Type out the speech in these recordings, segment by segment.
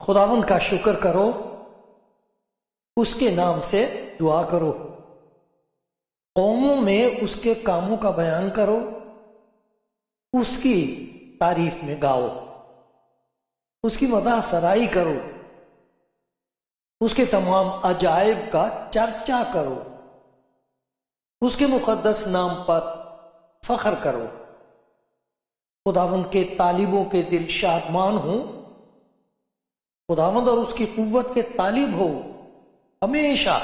खुदावंद का शुक्र करो, उसके नाम से दुआ करो, कौमों में उसके कामों का बयान करो, उसकी तारीफ में गाओ, उसकी मदाह सराई करो, उसके तमाम अजायब का चर्चा करो, उसके मुकद्दस नाम पर फख्र करो। खुदावंद के तालिबों के दिल शादमान हो, खुदावंद और उसकी कुव्वत के तालिब हो, हमेशा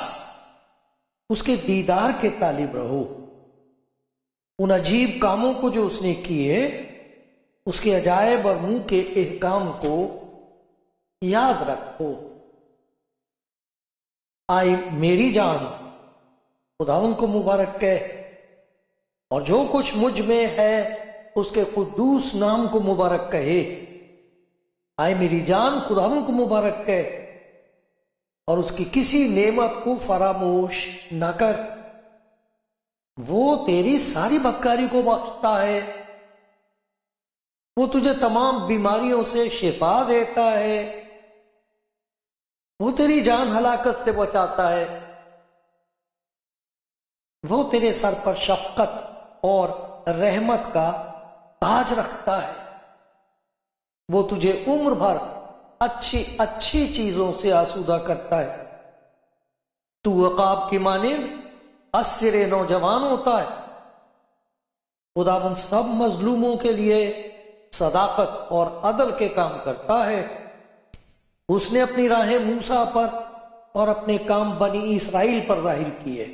उसके दीदार के तालिब रहो। उन अजीब कामों को जो उसने किए, उसके अजायब और मुंह के एहकाम को याद रखो। आए मेरी जान खुदावंद को मुबारक कह, और जो कुछ मुझ में है उसके कुद्दूस नाम को मुबारक कहे। आए मेरी जान खुदावंद को मुबारक कह, और उसकी किसी नेमत को फरामोश न कर। वो तेरी सारी बदकारी को बख्शता है, वो तुझे तमाम बीमारियों से शिफा देता है, वो तेरी जान हलाकत से बचाता है, वो तेरे सर पर शफकत और रहमत का ताज रखता है, वो तुझे उम्र भर अच्छी अच्छी चीजों से आसूदा करता है। तू अकाब की मानिंद अस्सिरे नौजवान होता है। खुदावंद सब मजलूमों के लिए सदाकत और अदल के काम करता है। उसने अपनी राहें मूसा पर और अपने काम बनी इसराइल पर जाहिर किए।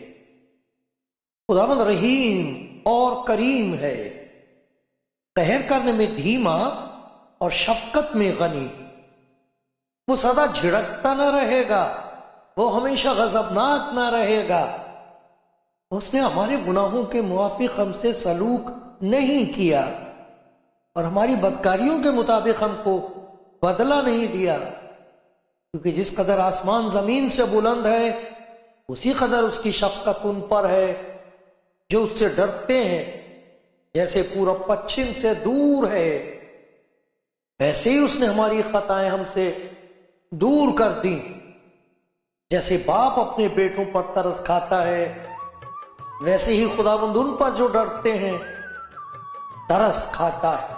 खुदावंद रहीम और करीम है, कहर करने में धीमा और शफकत में गनी। वो सदा झिड़कता न रहेगा, वो हमेशा गजबनाक न रहेगा। उसने हमारे गुनाहों के मुआफिक हमसे सलूक नहीं किया और हमारी बदकारियों के मुताबिक हमको बदला नहीं दिया। क्योंकि जिस कदर आसमान जमीन से बुलंद है, उसी कदर उसकी शफकत उन पर है जो उससे डरते हैं। जैसे पूरब पश्चिम से दूर है, वैसे ही उसने हमारी खताएं हमसे दूर कर दी। जैसे बाप अपने बेटों पर तरस खाता है, वैसे ही खुदावंद उन पर जो डरते हैं तरस खाता है।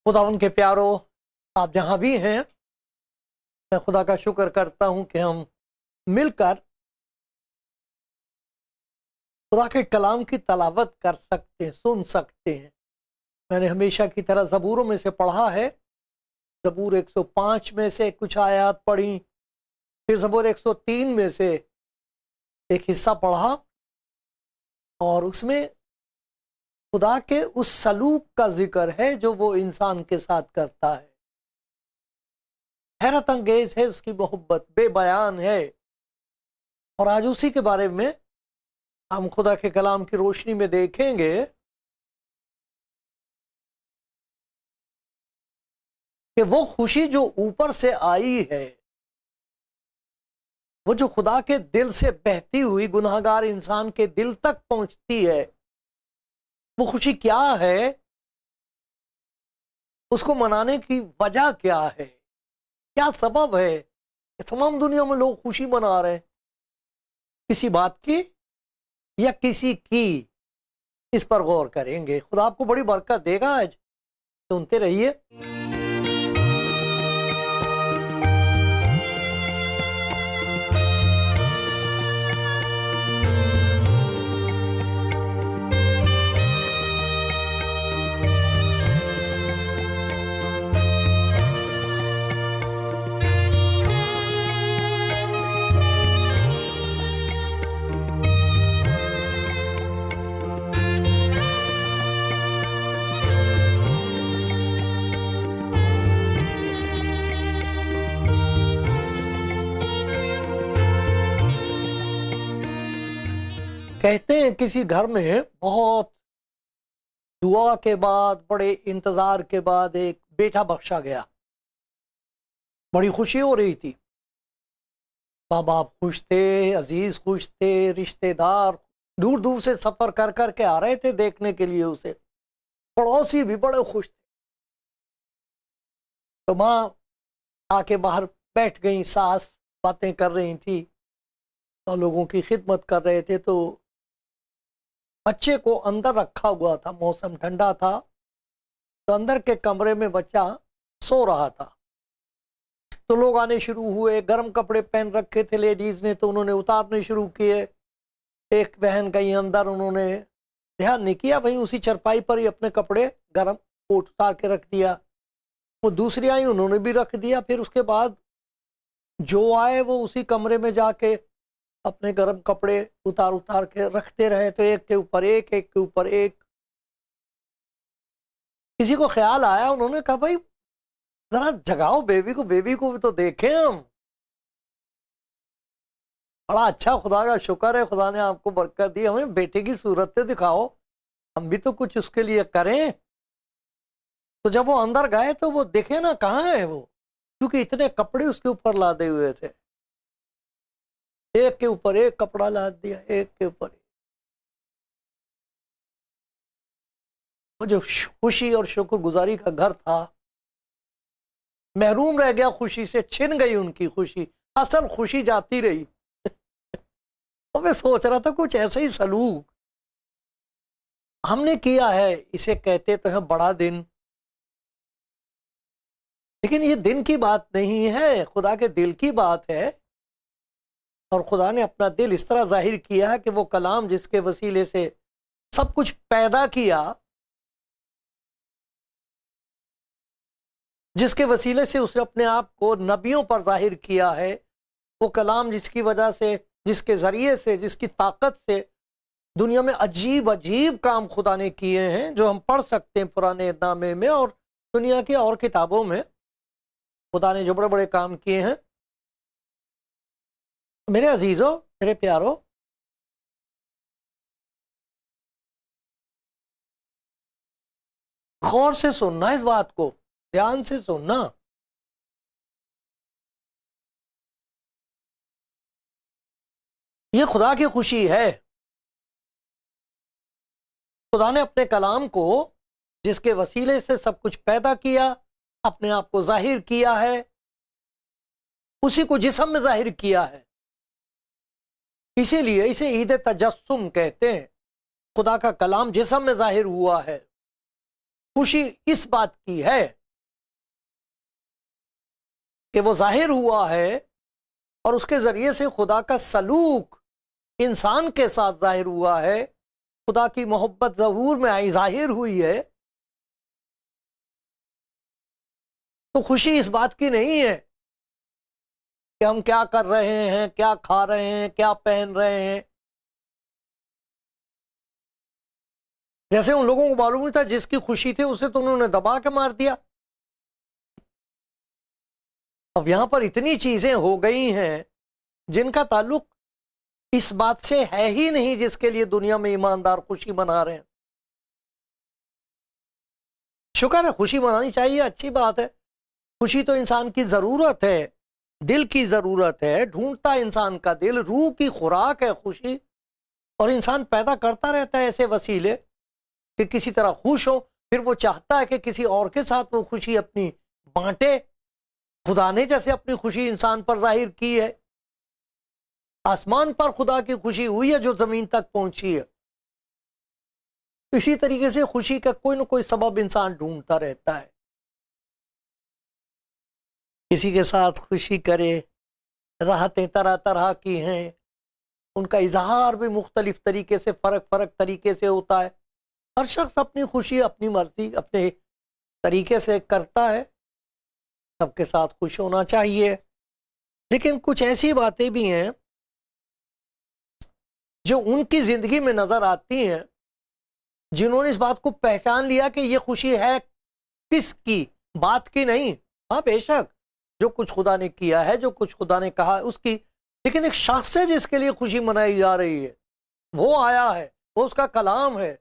खुदावंद के प्यारो, आप जहां भी हैं, मैं खुदा का शुक्र करता हूं कि हम मिलकर खुदा के कलाम की तलावत कर सकते हैं, सुन सकते हैं। मैंने हमेशा की तरह ज़बूरों में से पढ़ा है। ज़बूर 105 में से कुछ आयत पढ़ी, फिर ज़बूर 103 में से एक हिस्सा पढ़ा, और उसमें खुदा के उस सलूक का जिक्र है जो वो इंसान के साथ करता है। हैरत अंगेज है उसकी मोहब्बत, बेबयान है। और आज उसी के बारे में हम खुदा के कलाम की रोशनी में देखेंगे कि वो खुशी जो ऊपर से आई है, वो जो खुदा के दिल से बहती हुई गुनाहगार इंसान के दिल तक पहुंचती है, वो खुशी क्या है, उसको मनाने की वजह क्या है, क्या सबब है कि तमाम दुनिया में लोग खुशी मना रहे हैं। किसी बात की या किसी की, इस पर गौर करेंगे। खुदा आपको बड़ी बरकत देगा। आज सुनते रहिए। कहते हैं किसी घर में बहुत दुआ के बाद, बड़े इंतजार के बाद एक बेटा बख्शा गया। बड़ी खुशी हो रही थी, माँ बाप खुश थे, अजीज खुश थे, रिश्तेदार दूर दूर से सफर कर कर के आ रहे थे देखने के लिए उसे। पड़ोसी भी बड़े खुश थे। तो माँ आके बाहर बैठ गई, सास बातें कर रही थी और लोगों की खिदमत कर रहे थे। तो बच्चे को अंदर रखा हुआ था, मौसम ठंडा था, तो अंदर के कमरे में बच्चा सो रहा था। तो लोग आने शुरू हुए, गर्म कपड़े पहन रखे थे लेडीज ने, तो उन्होंने उतारने शुरू किए। एक बहन गई अंदर, उन्होंने ध्यान नहीं किया, भाई उसी चरपाई पर ही अपने कपड़े गर्म कोट उतार के रख दिया। वो दूसरी आई, उन्होंने भी रख दिया। फिर उसके बाद जो आए वो उसी कमरे में जाके अपने गर्म कपड़े उतार उतार के रखते रहे। तो एक के ऊपर एक, एक के ऊपर एक। किसी को ख्याल आया, उन्होंने कहा भाई जरा जगाओ बेबी को, बेबी को भी तो देखें हम। बड़ा अच्छा, खुदा का शुक्र है, खुदा ने आपको बरकत दी, हमें बेटे की सूरत से दिखाओ, हम भी तो कुछ उसके लिए करें। तो जब वो अंदर गए तो वो देखे ना कहाँ है वो, क्योंकि इतने कपड़े उसके ऊपर लादे हुए थे। एक के ऊपर एक कपड़ा लाद दिया, एक के ऊपर एक। वो जो खुशी और शुक्रगुजारी का घर था, महरूम रह गया खुशी से, छिन गई उनकी खुशी, असल खुशी जाती रही। और मैं सोच रहा था कुछ ऐसे ही सलूक हमने किया है। इसे कहते तो है बड़ा दिन, लेकिन ये दिन की बात नहीं है, खुदा के दिल की बात है। और खुदा ने अपना दिल इस तरह जाहिर किया है कि वो कलाम जिसके वसीले से सब कुछ पैदा किया, जिसके वसीले से उसने अपने आप को नबियों पर जाहिर किया है, वो कलाम जिसकी वजह से, जिसके जरिए से, जिसकी ताकत से दुनिया में अजीब अजीब काम खुदा ने किए हैं, जो हम पढ़ सकते हैं पुराने नामे में और दुनिया की और किताबों में। खुदा ने जो बड़े बड़े काम किए हैं। मेरे अजीजों, मेरे प्यारों, गौर से सुनना, इस बात को ध्यान से सुनना। ये खुदा की खुशी है। खुदा ने अपने कलाम को, जिसके वसीले से सब कुछ पैदा किया, अपने आप को जाहिर किया है, उसी को जिस्म में जाहिर किया है। इसीलिए इसे ईद तजस्सुम कहते हैं। खुदा का कलाम जिस्म में जाहिर हुआ है। खुशी इस बात की है कि वो जाहिर हुआ है और उसके जरिए से खुदा का सलूक इंसान के साथ जाहिर हुआ है। खुदा की मोहब्बत ज़हूर में आई, जाहिर हुई है। तो खुशी इस बात की नहीं है कि हम क्या कर रहे हैं, क्या खा रहे हैं, क्या पहन रहे हैं। जैसे उन लोगों को मालूम नहीं था, जिसकी खुशी थी उसे तो उन्होंने दबा के मार दिया। अब यहां पर इतनी चीजें हो गई हैं जिनका ताल्लुक इस बात से है ही नहीं, जिसके लिए दुनिया में ईमानदार खुशी मना रहे हैं। शुक्र है, खुशी मनानी चाहिए, अच्छी बात है। खुशी तो इंसान की जरूरत है, दिल की जरूरत है, ढूंढता इंसान का दिल, रूह की खुराक है खुशी। और इंसान पैदा करता रहता है ऐसे वसीले कि किसी तरह खुश हो, फिर वो चाहता है कि किसी और के साथ वो खुशी अपनी बांटे। खुदा ने जैसे अपनी खुशी इंसान पर जाहिर की है, आसमान पर खुदा की खुशी हुई है जो जमीन तक पहुंची है, इसी तरीके से खुशी का कोई ना कोई सबब इंसान ढूंढता रहता है। किसी के साथ खुशी करे, राहतें तरह तरह की हैं, उनका इजहार भी मुख्तलिफ तरीके से, फर्क फर्क तरीके से होता है। हर शख्स अपनी खुशी अपनी मर्जी अपने तरीके से करता है। सबके साथ खुश होना चाहिए, लेकिन कुछ ऐसी बातें भी हैं जो उनकी जिंदगी में नजर आती हैं, जिन्होंने इस बात को पहचान लिया कि ये खुशी है किसकी, बात की नहीं। हाँ बेशक, जो कुछ खुदा ने किया है, जो कुछ खुदा ने कहा उसकी, लेकिन एक शख्स है जिसके लिए खुशी मनाई जा रही है। वो आया है, वो उसका कलाम है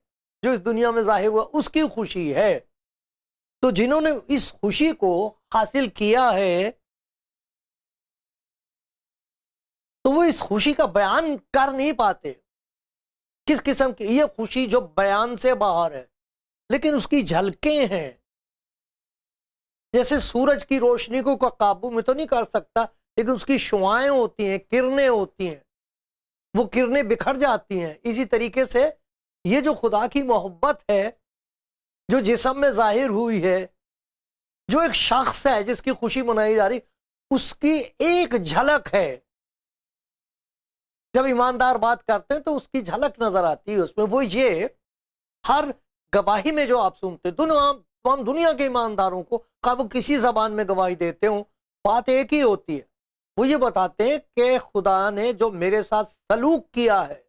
जो इस दुनिया में जाहिर हुआ, उसकी खुशी है। तो जिन्होंने इस खुशी को हासिल किया है तो वो इस खुशी का बयान कर नहीं पाते। किस किस्म की ये खुशी जो बयान से बाहर है, लेकिन उसकी झलकें हैं। जैसे सूरज की रोशनी को काबू में तो नहीं कर सकता, लेकिन उसकी शुआएं होती हैं, किरणें होती हैं, वो किरणें बिखर जाती हैं। इसी तरीके से ये जो खुदा की मोहब्बत है जो जिस्म में जाहिर हुई है, जो एक शख्स है जिसकी खुशी मनाई जा रही, उसकी एक झलक है। जब ईमानदार बात करते हैं तो उसकी झलक नजर आती है उसमें। वो ये हर गवाही में जो आप सुनते तमाम दुनिया के ईमानदारों को, का वो किसी जबान में गवाही देते हो, बात एक ही होती है। वो ये बताते हैं कि खुदा ने जो मेरे साथ सलूक किया है,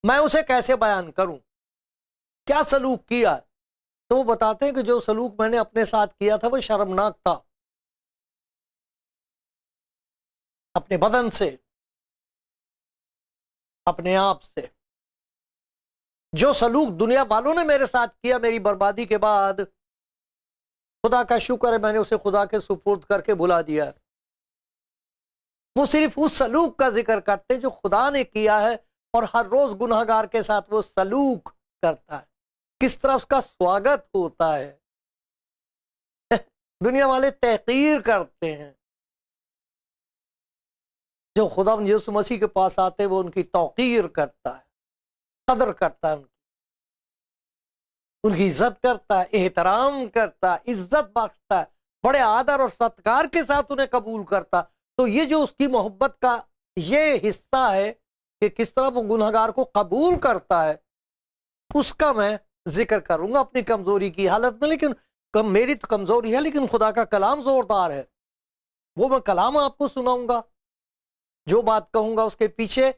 मैं उसे कैसे बयान करूं, क्या सलूक किया है। तो वो बताते हैं कि जो सलूक मैंने अपने साथ किया था वो शर्मनाक था। अपने बदन से, अपने आप से जो सलूक दुनिया वालों ने मेरे साथ किया मेरी बर्बादी के बाद, खुदा का शुक्र है मैंने उसे खुदा के सुपुर्द करके भुला दिया। वो सिर्फ उस सलूक का जिक्र करते हैं जो खुदा ने किया है, और हर रोज गुनहगार के साथ वो सलूक करता है। किस तरह उसका स्वागत होता है। दुनिया वाले तहकीर करते हैं, जो खुदा यीशु मसीह के पास आते हैं वो उनकी तौकीर करता है, कदर करता है, उनकी इज्जत करता है, एहतराम करता है, इज्जत बख्शता है, बड़े आदर और सत्कार के साथ उन्हें कबूल करता। तो ये जो उसकी मोहब्बत का ये हिस्सा है कि किस तरह वो गुनहगार को कबूल करता है, उसका मैं जिक्र करूंगा अपनी कमजोरी की हालत में। लेकिन मेरी तो कमजोरी है, लेकिन खुदा का कलाम जोरदार है। वो मैं कलाम आपको सुनाऊंगा, जो बात कहूंगा उसके पीछे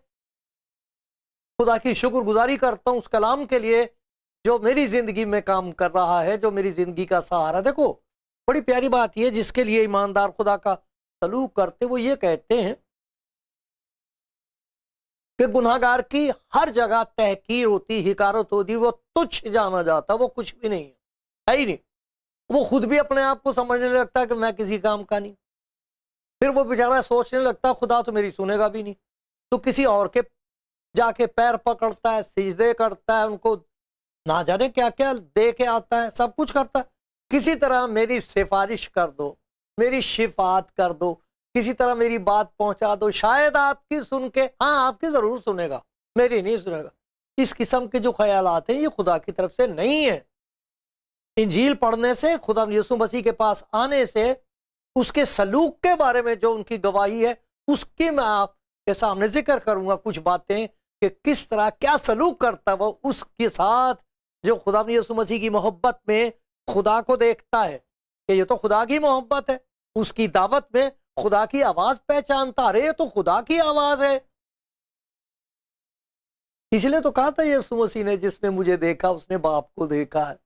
खुदा की शुक्रगुजारी करता हूं उस कलाम के लिए जो मेरी जिंदगी में काम कर रहा है, जो मेरी जिंदगी का सहारा। देखो बड़ी प्यारी बात यह जिसके लिए ईमानदार खुदा का सलूक करते, वो ये कहते हैं कि गुनाहगार की हर जगह तहकीर होती, हिकारत होती, वो तुच्छ जाना जाता, वो कुछ भी नहीं है ही नहीं। वो खुद भी अपने आप को समझने लगता है कि मैं किसी काम का नहीं। फिर वो बेचारा सोचने लगता खुदा तो मेरी सुनेगा भी नहीं, तो किसी और के जाके पैर पकड़ता है, सिजदे करता है, उनको ना जाने क्या क्या दे के आता है, सब कुछ करता है। किसी तरह मेरी सिफारिश कर दो, मेरी शिफात कर दो, किसी तरह मेरी बात पहुंचा दो, शायद आपकी सुन के, हाँ आपकी जरूर सुनेगा, मेरी नहीं सुनेगा। इस किस्म के जो ख्यालात हैं ये खुदा की तरफ से नहीं है। इंजील पढ़ने से, खुदा यीशु मसीह के पास आने से, उसके सलूक के बारे में जो उनकी गवाही है उसकी मैं आपके सामने जिक्र करूंगा कुछ बातें कि किस तरह क्या सलूक करता वो उसके साथ जो खुदा यीशु मसीह की मोहब्बत में खुदा को देखता है कि ये तो खुदा की मोहब्बत है। उसकी दावत में खुदा की आवाज पहचानता, अरे ये तो खुदा की आवाज है। इसलिए तो कहा था यीशु मसीह ने, जिसने मुझे देखा उसने बाप को देखा है।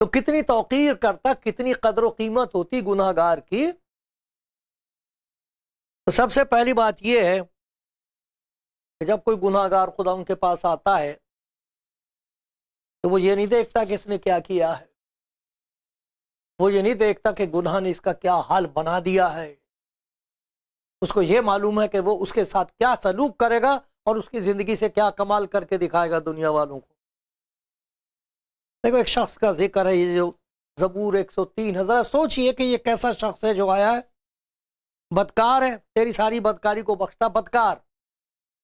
तो कितनी तौकीर करता, कितनी कदर कीमत होती गुनाहगार की। तो सबसे पहली बात यह है कि जब कोई गुनाहगार खुदा उनके पास आता है तो वो ये नहीं देखता कि इसने क्या किया है, वो ये नहीं देखता कि गुनाह ने इसका क्या हाल बना दिया है। उसको ये मालूम है कि वो उसके साथ क्या सलूक करेगा और उसकी जिंदगी से क्या कमाल करके दिखाएगा दुनिया वालों को। देखो एक शख्स का जिक्र है, ये जो जबूर 103 है, जरा सोचिए कि ये कैसा शख्स है जो आया है, बदकार है, तेरी सारी बदकारी को बख्शता, बदकार,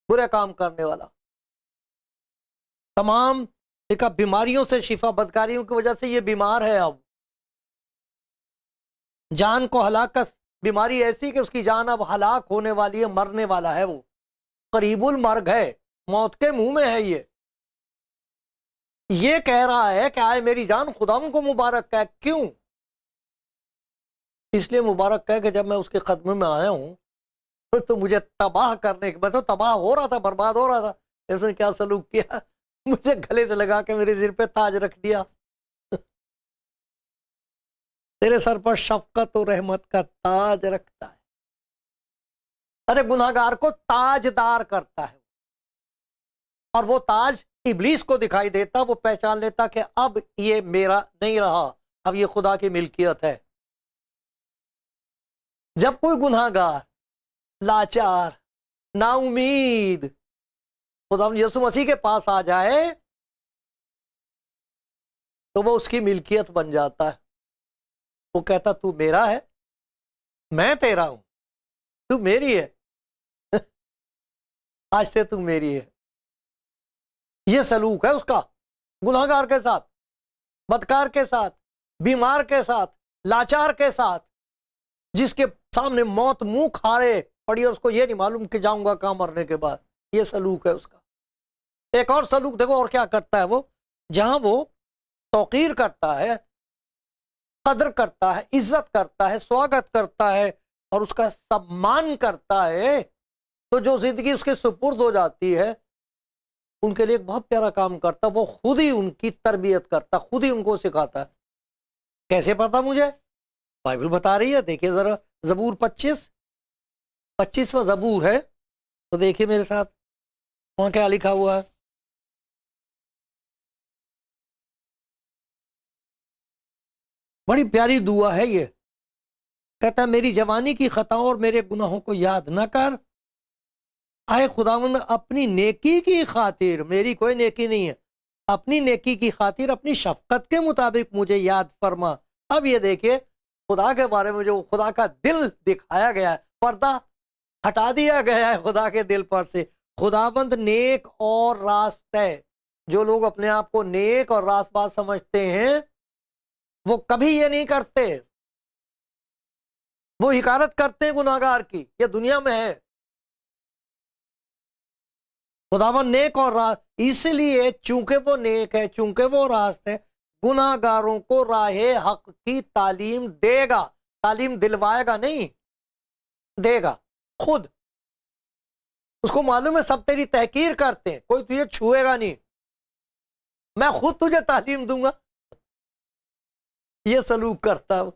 बुरे काम करने वाला, तमाम देखा बीमारियों से शिफा, बदकारियों की वजह से ये बीमार है। अब जान को हलाकत, बीमारी ऐसी कि उसकी जान अब हलाक होने वाली है, मरने वाला है, वो करीबुल मर्ग है, मौत के मुंह में है। ये कह रहा है कि आए मेरी जान खुदा को मुबारक कह। क्यों? इसलिए मुबारक कह कि जब मैं उसके कदम में आया हूं तो मुझे तबाह करने के, मैं तो तबाह हो रहा था, बर्बाद हो रहा था, उसने क्या सलूक किया, मुझे गले से लगा के मेरे सिर पे ताज रख दिया। तेरे सर पर शफकत और रहमत का ताज रखता है। अरे गुनाहगार को ताजदार करता है, और वो ताज इब्लीस को दिखाई देता, वो पहचान लेता कि अब ये मेरा नहीं रहा, अब ये खुदा की मिल्कियत है। जब कोई गुनाहगार, लाचार, नाउमीद खुदा यीशु मसीह के पास आ जाए तो वो उसकी मिल्कियत बन जाता है। वो कहता तू मेरा है, मैं तेरा हूं, तू मेरी है आज से तू मेरी है। ये सलूक है उसका गुनाहगार के साथ, बदकार के साथ, बीमार के साथ, लाचार के साथ, जिसके सामने मौत मुंह खाड़े पड़ी और उसको ये नहीं मालूम कि जाऊंगा कहां मरने के बाद। ये सलूक है उसका। एक और सलूक देखो और क्या करता है वो, जहां वो तौकीर करता है, कदर करता है, इज्जत करता है, स्वागत करता है और उसका सम्मान करता है, तो जो जिंदगी उसके सुपुर्द हो जाती है उनके लिए एक बहुत प्यारा काम करता, वो खुद ही उनकी तरबियत करता, खुद ही उनको सिखाता है। कैसे पता मुझे? बाइबल बता रही है, देखिए जरा जबूर 25वां जबूर है, तो देखिए मेरे साथ वहां क्या लिखा हुआ है। बड़ी प्यारी दुआ है ये। कहता है मेरी जवानी की खताओं और मेरे गुनाहों को याद न कर, आए खुदावंद अपनी नेकी की खातिर, मेरी कोई नेकी नहीं है, अपनी नेकी की खातिर अपनी शफकत के मुताबिक मुझे याद फरमा। अब ये देखिए खुदा के बारे में जो खुदा का दिल दिखाया गया है, पर्दा हटा दिया गया है खुदा के दिल पर से। खुदावंद नेक और रास्त है। जो लोग अपने आप को नेक और रास्तबाज समझते हैं वो कभी ये नहीं करते, वो हिकारत करते हैं गुनाहगार की। ये दुनिया में है। खुदावंद नेक और रास्त, इसलिए चूंकि वो नेक है, चूंकि वो रास्त है, गुनाहगारों को राहे हक की तालीम देगा। तालीम दिलवाएगा नहीं, देगा खुद। उसको मालूम है सब तेरी तहकीर करते हैं, कोई तुझे छुएगा नहीं, मैं खुद तुझे तालीम दूंगा। ये सलूक करता है। और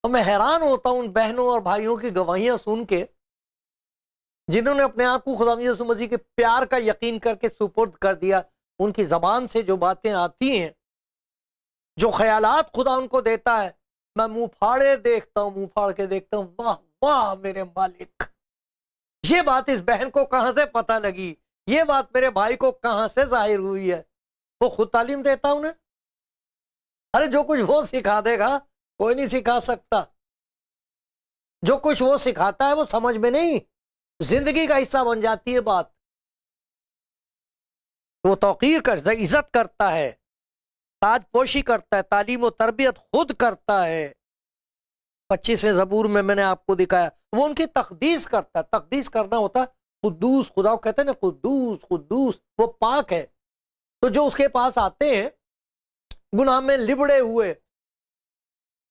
मैं हैरान होता हूं उन बहनों और भाइयों की गवाहियां सुन के जिन्होंने अपने आप को खुदा यीशु मसीह के प्यार का यकीन करके सुपुर्द कर दिया। उनकी जबान से जो बातें आती हैं, जो ख्यालात खुदा उनको देता है, मैं मुंह फाड़े देखता हूं, मुंह फाड़ के देखता हूं, वाह वाह मेरे मालिक, ये बात इस बहन को कहां से पता लगी, ये बात मेरे भाई को कहां से जाहिर हुई है। वो खुद तालीम देता उन्हें। अरे जो कुछ वो सिखा देगा कोई नहीं सिखा सकता। जो कुछ वो सिखाता है वो समझ में नहीं, जिंदगी का हिस्सा बन जाती है बात। वो तौकीर करता है, इज्जत करता है, ताजपोशी करता है, तालीम और तरबियत खुद करता है। 25वें जबूर में मैंने आपको दिखाया, वो उनकी तकदीस करता है। तकदीस करना होता है कुद्दूस, खुदा कहते हैं ना कुद्दूस कुद्दूस, वो पाक है। तो जो उसके पास आते हैं गुनाह में लिबड़े हुए,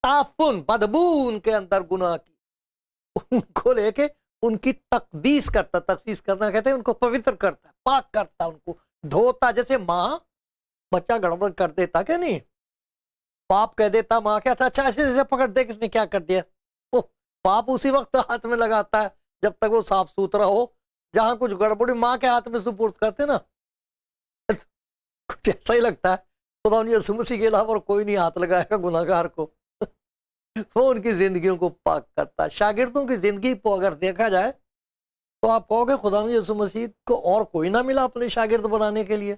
ताफुन बदबू उनके अंदर गुनाह की, उनको लेके उनकी तकदीस करता। तकदीस करना कहते हैं उनको पवित्र करता है, पाक करता, उनको धोता। जैसे माँ बच्चा गड़बड़ कर देता क्या नहीं, पाप कह देता, माँ क्या था, अच्छा ऐसे पकड़ दे किसने क्या कर दिया, वो पाप उसी वक्त हाथ में लगाता है जब तक वो साफ सुथरा हो। जहां कुछ गड़बड़ी माँ के हाथ में सुपुर्द करते ना, कुछ ऐसा ही लगता है खुदा यीशु मसीह के अलावा कोई नहीं हाथ लगाएगा गुनाहगार को। वो उनकी जिंदगियों को पाक करता है। शागिर्दों की जिंदगी को अगर देखा जाए तो आप कहोगे खुदा यीशु मसीह को और कोई ना मिला अपने शागिर्द बनाने के लिए।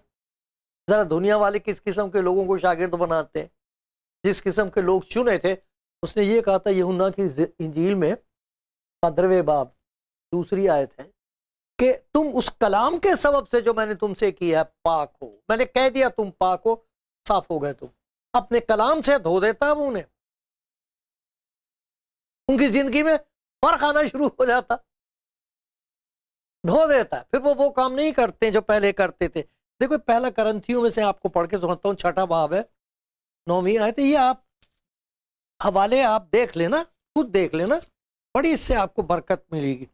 जरा दुनिया वाले किस किस्म के लोगों को शागिर्द बनाते हैं, जिस किस्म के लोग चुने थे। उसने ये कहा था यूहन्ना की इंजील में 15वें बाब 2 आयत है कि तुम उस कलाम के सबब से जो मैंने तुमसे किया पाक हो। मैंने कह दिया तुम पाक हो, साफ हो गए तुम। अपने कलाम से धो देता वो उन्हें, उनकी जिंदगी में फर्क आना शुरू हो जाता, धो देता। फिर वो काम नहीं करते जो पहले करते थे। देखो पहला करंथियों में से आपको पढ़ के सुनाता हूँ, 6ठा बाब है 9वीं आयत। ये आप हवाले आप देख लेना, खुद देख लेना, बड़ी इससे आपको बरकत मिलेगी।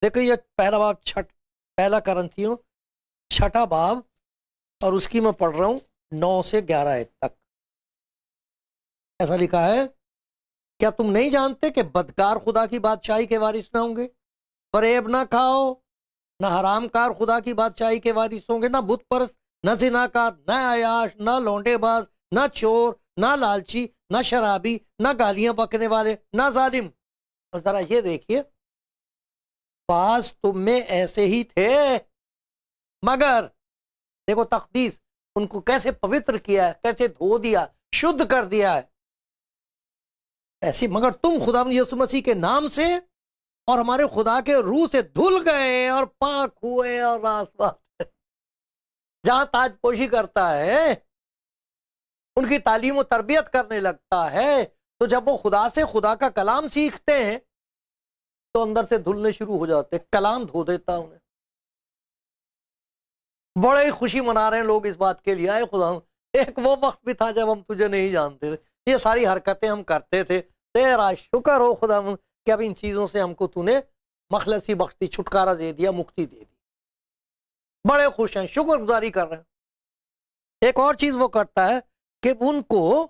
देखो ये पहला बाब पहला करंथियों 6ठा बाब और उसकी मैं पढ़ रहा हूं 9 से 11 आयत तक। ऐसा लिखा है, क्या तुम नहीं जानते कि बदकार खुदा की बादशाही के वारिस ना होंगे? फरेब ना खाओ, ना हरामकार खुदा की बादशाही के वारिस होंगे, ना बुत परस्त, ना जिनाकार, ना अयाश, ना लौंडेबाज, ना चोर, ना लालची, ना शराबी, ना गालियां बकने वाले, ना जालिम। और जरा ये देखिए, पास तुम में ऐसे ही थे, मगर देखो तकदीस, उनको कैसे पवित्र किया है, कैसे धो दिया, शुद्ध कर दिया है। ऐसे मगर तुम खुदा यीशु मसीह के नाम से और हमारे खुदा के रूह से धुल गए और पाक हुए और आसपास जहां ताजपोशी करता है, उनकी तालीम और तरबियत करने लगता है, तो जब वो खुदा से खुदा का कलाम सीखते हैं तो अंदर से धुलने शुरू हो जाते, कलाम धो देता उन्हें। बड़े ही खुशी मना रहे हैं लोग इस बात के लिए, आए खुदा एक वो वक्त भी था जब हम तुझे नहीं जानते थे, ये सारी हरकतें हम करते थे, तेरा शुक्र हो खुदा कि अब इन चीजों से हमको तूने मखलसी बख्शी, छुटकारा दे दिया, मुक्ति दे दी। बड़े खुश हैं, शुक्रगुजारी कर रहे हैं। एक और चीज वो करता है कि उनको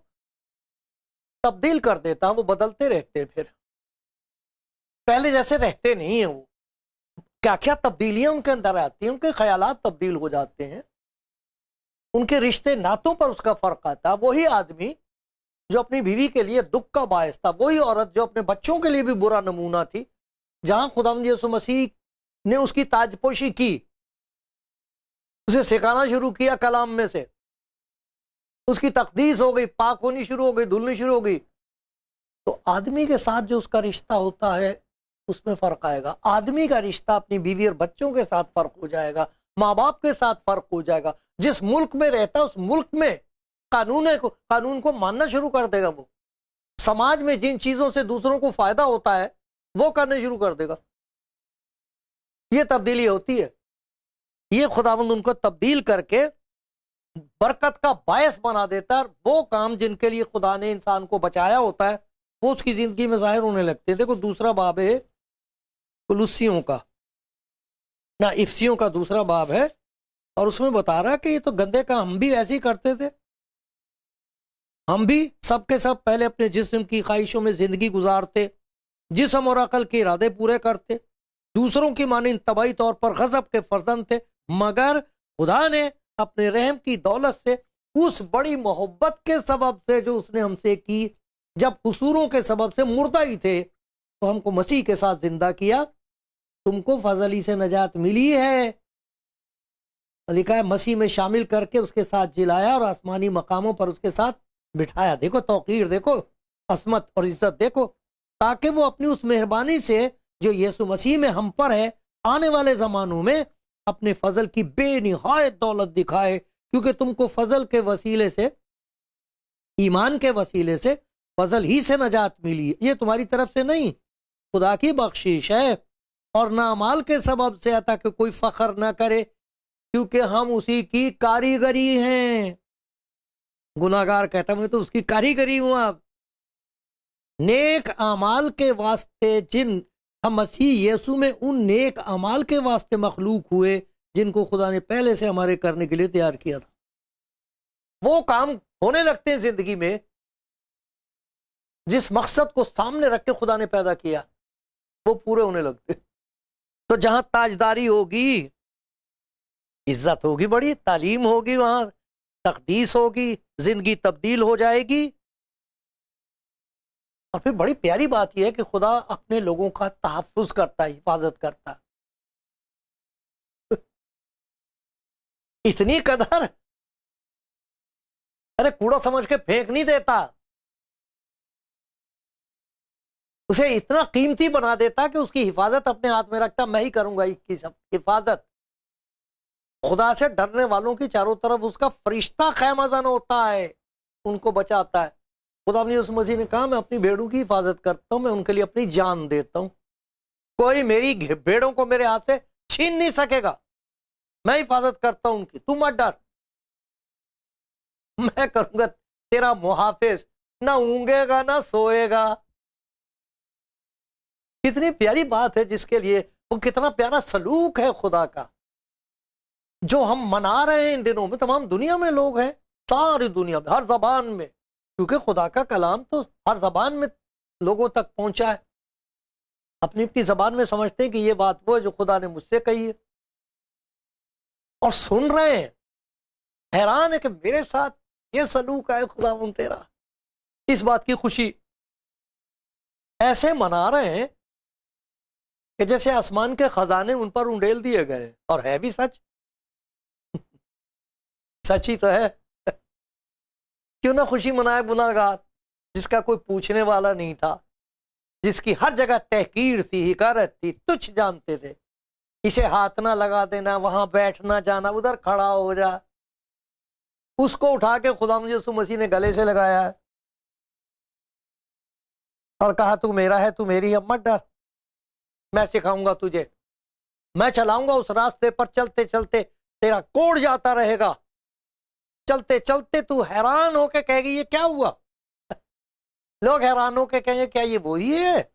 तब्दील कर देता, वो बदलते रहते, फिर पहले जैसे रहते नहीं है वो। क्या क्या तब्दीलियां उनके अंदर आती हैं, उनके ख्यालात तब्दील हो जाते हैं, उनके रिश्ते नातों पर उसका फर्क आता है। वही आदमी जो अपनी बीवी के लिए दुख का बायस था, वही औरत जो अपने बच्चों के लिए भी बुरा नमूना थी, जहां खुदावंद यीशु मसीह ने उसकी ताजपोशी की, उसे सिखाना शुरू किया कलाम में से, उसकी तकदीस हो गई, पाक होनी शुरू हो गई, धुलनी शुरू हो गई, तो आदमी के साथ जो उसका रिश्ता होता है उसमें फर्क आएगा। आदमी का रिश्ता अपनी बीवी और बच्चों के साथ फर्क हो जाएगा, माँ बाप के साथ फर्क हो जाएगा। जिस मुल्क में रहता है उस मुल्क में कानून को मानना शुरू कर देगा। वो समाज में जिन चीजों से दूसरों को फायदा होता है वो करने शुरू कर देगा। ये तब्दीली होती है। ये खुदावंद उनको तब्दील करके बरकत का बायस बना देता है। वो काम जिनके लिए खुदा ने इंसान को बचाया होता है वो उसकी जिंदगी में जाहिर होने लगते हैं। देखो दूसरा बाब है कुलुसियों का, ना इफ्सियों का दूसरा बाब है, और उसमें बता रहा है कि ये तो गंदे काम हम भी ऐसे ही करते थे। हम भी सबके सब पहले अपने जिस्म की ख्वाहिशों में जिंदगी गुजारते, जिस्म और अकल के इरादे पूरे करते, दूसरों की मानिंद तबाही तौर पर गजब के फर्जंद थे। मगर खुदा ने अपने रहम की दौलत से, उस बड़ी मोहब्बत के सबब से जो उसने हमसे की, जब कसूरों के सबब से मुर्दा ही थे तो हमको मसीह के साथ जिंदा किया। तुमको फजली से नजात मिली है, लिखा है, मसीह में शामिल करके उसके साथ जिलाया और आसमानी मकामों पर उसके साथ बिठाया। देखो तौकीर, देखो असमत और इज्जत देखो, ताकि वो अपनी उस मेहरबानी से जो यीशु मसीह में हम पर है, आने वाले जमानों में अपने फजल की बेनिहायत दौलत दिखाए। क्योंकि तुमको फजल के वसीले से, ईमान के वसीले से फजल ही से नजात मिली, ये तुम्हारी तरफ से नहीं, खुदा की बख्शिश है। और ना अमाल के सबब से आता कि कोई फख्र ना करे, क्योंकि हम उसी की कारीगरी हैं। गुनाहगार कहता मैं तो उसकी कारीगरी हूं। आप नेक अमाल के वास्ते, जिन हम मसीह यीशु में उन नेक अमाल के वास्ते मखलूक हुए जिनको खुदा ने पहले से हमारे करने के लिए तैयार किया था। वो काम होने लगते हैं जिंदगी में जिस मकसद को सामने रख के खुदा ने पैदा किया, वो पूरे होने लगते। तो जहां ताजदारी होगी, इज्जत होगी, बड़ी तालीम होगी, वहां तकदीस होगी, जिंदगी तब्दील हो जाएगी। और फिर बड़ी प्यारी बात यह है कि खुदा अपने लोगों का तहफ्फुज करता है, हिफाजत करता है। इतनी कदर, अरे कूड़ा समझ के फेंक नहीं देता, उसे इतना कीमती बना देता कि उसकी हिफाजत अपने हाथ में रखता। मैं ही करूंगा इसकी सब हिफाजत। खुदा से डरने वालों की चारों तरफ उसका फरिश्ता खैमजन होता है, उनको बचाता है। खुदा ने उस मसीह ने कहा मैं अपनी भेड़ों की हिफाजत करता हूं, मैं उनके लिए अपनी जान देता हूं। कोई मेरी भेड़ों को मेरे हाथ से छीन नहीं सकेगा, मैं हिफाजत करता हूं उनकी, तू मत डर, मैं करूंगा तेरा मुहाफिज, ना ऊंगेगा ना सोएगा। कितनी प्यारी बात है, जिसके लिए वो कितना प्यारा सलूक है खुदा का, जो हम मना रहे हैं इन दिनों में। तमाम दुनिया में लोग हैं, सारी दुनिया में, हर जबान में, क्योंकि खुदा का कलाम तो हर जबान में लोगों तक पहुंचा है। अपनी अपनी जबान में समझते हैं कि ये बात वो है जो खुदा ने मुझसे कही है, और सुन रहे हैं, हैरान है कि मेरे साथ ये सलूक है खुदा तेरा। इस बात की खुशी ऐसे मना रहे हैं कि जैसे आसमान के खजाने उन पर उंडेल दिए गए, और है भी सच। सच ही तो है। क्यों ना खुशी मनाए गुनाहगार, जिसका कोई पूछने वाला नहीं था, जिसकी हर जगह तहकीर थी, हिकारत थी, तुच्छ जानते थे। इसे हाथ ना लगा देना, वहां बैठना जाना, उधर खड़ा हो जा। उसको उठा के खुदा मुझे यीशु मसीह ने गले से लगाया है और कहा तू मेरा है, तू मेरी है, मत डर, मैं सिखाऊंगा तुझे, मैं चलाऊंगा उस रास्ते पर। चलते चलते तेरा कोड़ जाता रहेगा, चलते चलते तू हैरान होके कहेगी ये क्या हुआ। लोग हैरान होके कहेंगे क्या ये वही है?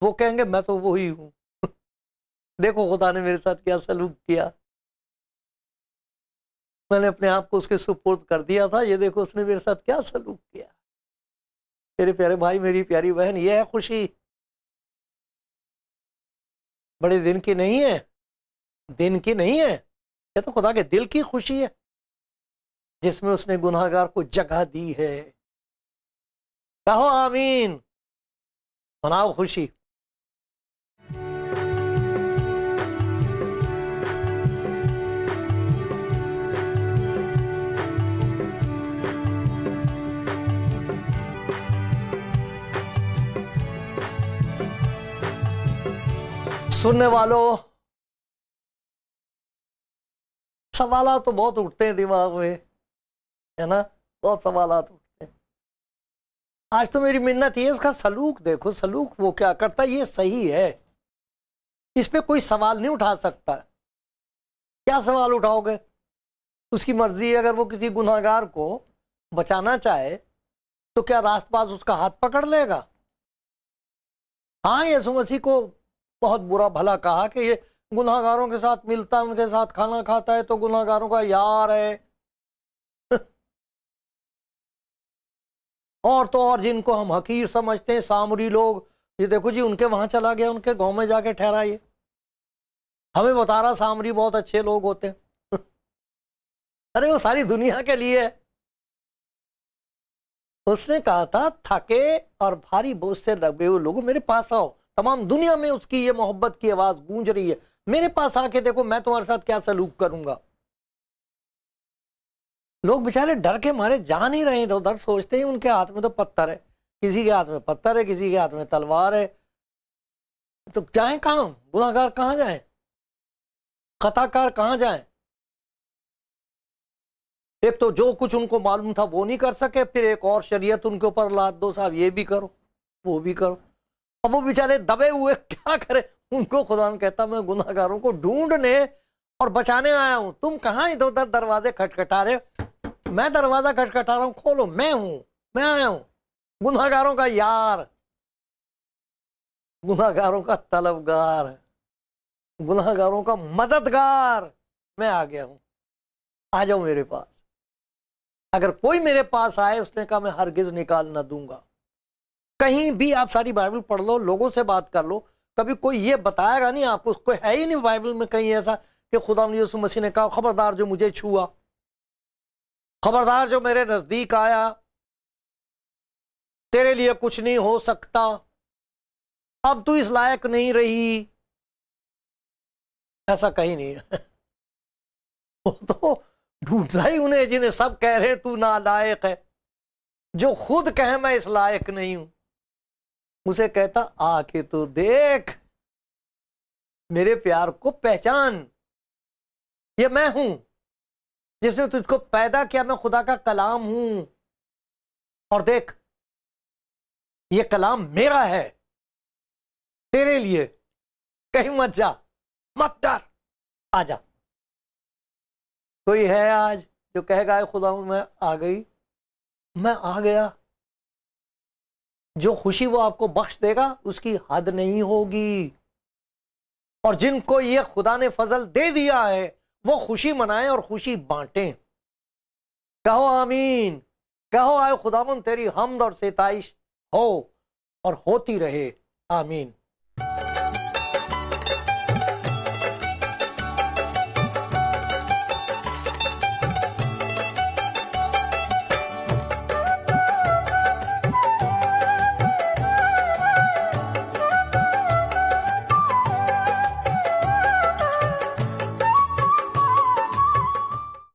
वो कहेंगे मैं तो वही हूं। देखो खुदा ने मेरे साथ क्या सलूक किया, मैंने अपने आप को उसके सुपुर्द कर दिया था, ये देखो उसने मेरे साथ क्या सलूक किया। मेरे प्यारे भाई, मेरी प्यारी बहन, ये है खुशी। बड़े दिन की नहीं है, दिन की नहीं है, ये तो खुदा के दिल की खुशी है, जिसमें उसने गुनाहगार को जगह दी है। कहो आमीन, मनाओ खुशी। सुनने वालों, सवालात तो बहुत उठते हैं दिमाग में, है ना, बहुत सवालात उठते हैं। आज तो मेरी मिन्नत ये, उसका सलूक देखो, सलूक वो क्या करता है, ये सही है, इस पे कोई सवाल नहीं उठा सकता। क्या सवाल उठाओगे? उसकी मर्जी है, अगर वो किसी गुनाहगार को बचाना चाहे तो क्या रास्तबाज उसका हाथ पकड़ लेगा? हाँ, यीशु मसीह को बहुत बुरा भला कहा कि ये गुनाहगारों के साथ मिलता है, उनके साथ खाना खाता है, तो गुनाहगारों का यार है। और तो और जिनको हम हकीर समझते हैं, सामरी लोग, ये देखो जी उनके वहां चला गया, उनके गांव में जाके ठहरा, ये हमें बता रहा सामरी बहुत अच्छे लोग होते हैं। अरे वो सारी दुनिया के लिए है। उसने कहा था थके और भारी बोझ से लगे हुए लोगों मेरे पास आओ। तमाम दुनिया में उसकी ये मोहब्बत की आवाज गूंज रही है, मेरे पास आके देखो मैं तुम्हारे साथ क्या सलूक करूंगा। लोग बेचारे डर के मारे जा नहीं रहे थे उधर, सोचते हैं उनके हाथ में तो पत्थर है, किसी के हाथ में पत्थर है, किसी के हाथ में तलवार है, तो जाए कहां? गुनाहगार कहां जाए? खताकार कहां जाए? एक तो जो कुछ उनको मालूम था वो नहीं कर सके, फिर एक और शरीयत उनके ऊपर लाद दो, साहब ये भी करो वो भी करो। अब वो बेचारे दबे हुए क्या करे? उनको खुदा कहता मैं गुनाहगारों को ढूंढने और बचाने आया हूं, तुम कहां इधर उधर दरवाजे खटखटा रहे? मैं दरवाजा खटखटा रहा हूं, खोलो, मैं हूं, मैं आया हूं, गुनाहगारों का यार, गुनाहगारों का तलबगार, गुनाहगारों का मददगार। मैं आ गया हूं, आ जाओ मेरे पास। अगर कोई मेरे पास आए, उसने कहा मैं हरगिज निकाल ना दूंगा। कहीं भी आप सारी बाइबल पढ़ लो, लोगों से बात कर लो, कभी कोई ये बताएगा नहीं आपको, उसको है ही नहीं बाइबल में कहीं ऐसा कि खुदा यीशु मसीह ने कहा खबरदार जो मुझे छुआ, खबरदार जो मेरे नजदीक आया, तेरे लिए कुछ नहीं हो सकता, अब तू इस लायक नहीं रही। ऐसा कहीं नहीं है। वो तो ढूंढता ही उन्हें जिन्हें सब कह रहे तू नालायक है, जो खुद कहे मैं इस लायक नहीं हूं, उसे कहता आके तो देख, मेरे प्यार को पहचान, ये मैं हूं जिसने तुझको पैदा किया, मैं खुदा का कलाम हूं, और देख ये कलाम मेरा है, तेरे लिए, कहीं मत जा, मत डर, आजा। कोई है आज जो कहेगा खुदा मैं आ गई, मैं आ गया? जो खुशी वो आपको बख्श देगा उसकी हद नहीं होगी। और जिनको ये खुदा ने फजल दे दिया है वो खुशी मनाएं और खुशी बांटें। कहो आमीन, कहो आए खुदावन तेरी हमद और सिताइश हो और होती रहे, आमीन।